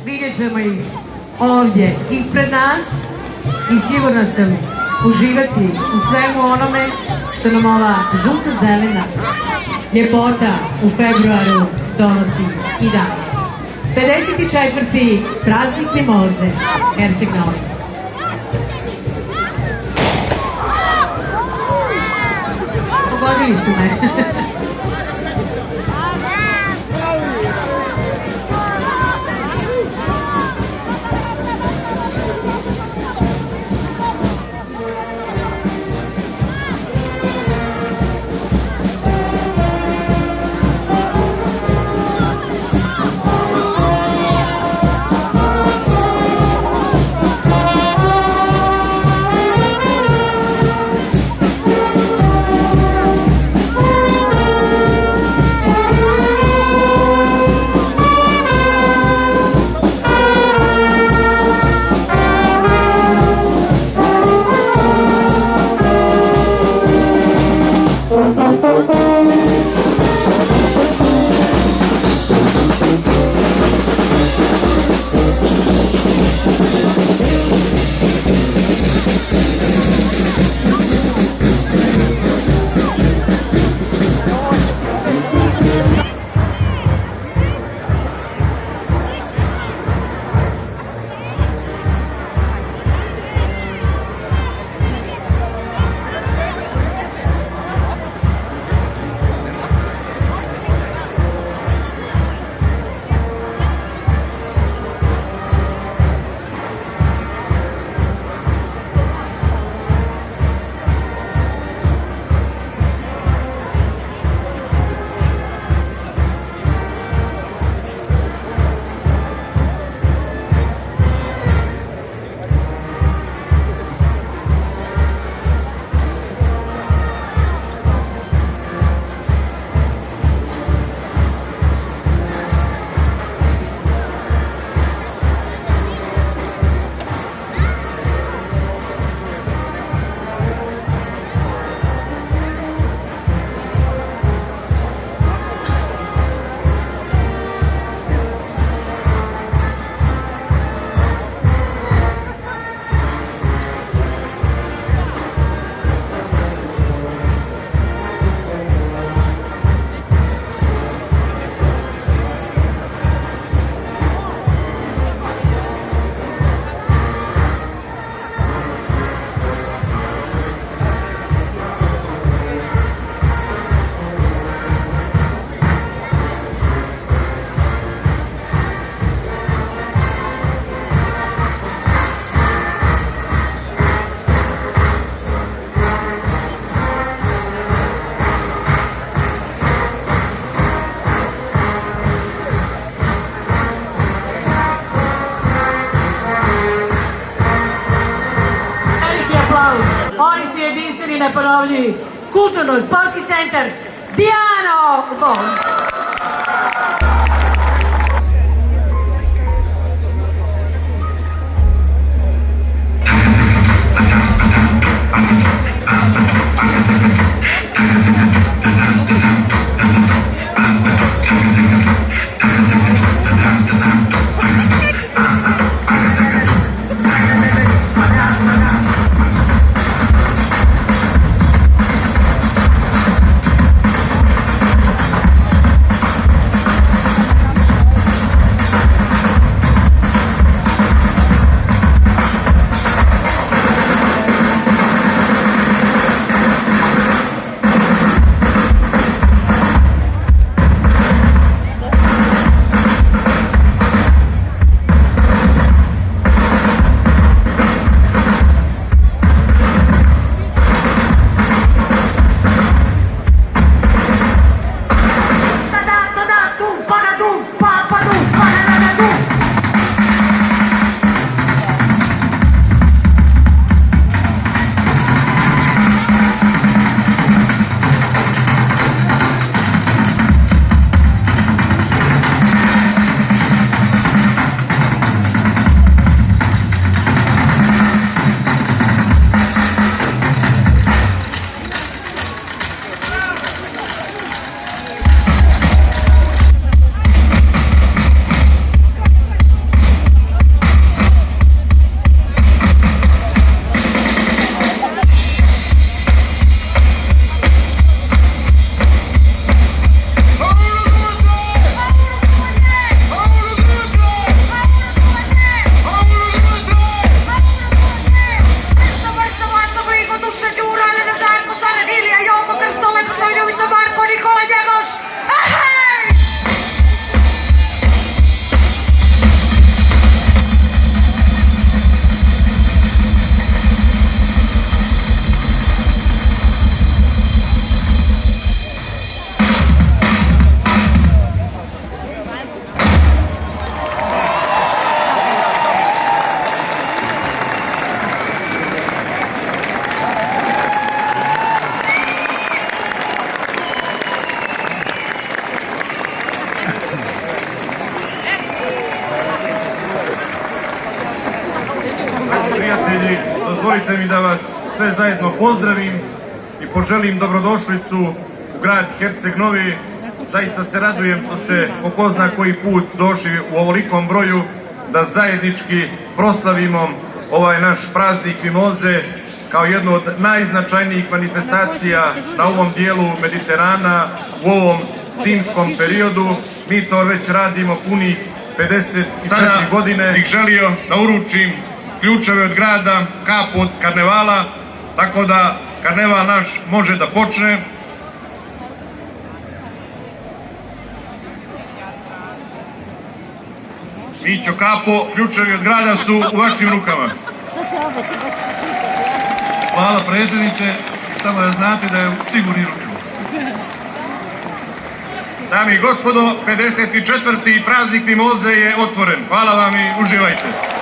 vidjet ćemo ih ovdje ispred nas i sigurna sam uživati u svemu onome što nam ova žuto-zelena ljepota u februaru donosi i dalje. 54. praznik mimoze, Herceg Novi. Pogodili su me. Oni su jedinstveni, neponovljivi. Kulturno-sportski centar Dijano Bond. dozvolite mi da vas sve zajedno pozdravim i poželim dobrodošlicu u grad Herceg Novi. Zaista se radujem što ste po ko zna koji put došli u ovolikom broju da zajednički proslavimo ovaj naš praznik mimoze kao jednu od najznačajnijih manifestacija na ovom dijelu Mediterana u ovom zimskom periodu. Mi to već radimo punih 54 godine. Bih želio da uručim ključeve od grada, kapu od karnevala, tako da karneval naš može da počne. Mićo, kapo, ključevi od grada su u vašim rukama. Hvala predsjedniče, samo da znate da je u sigurnim rukama. Dame i gospodo, 54. praznik mimoze je otvoren. Hvala vam i uživajte.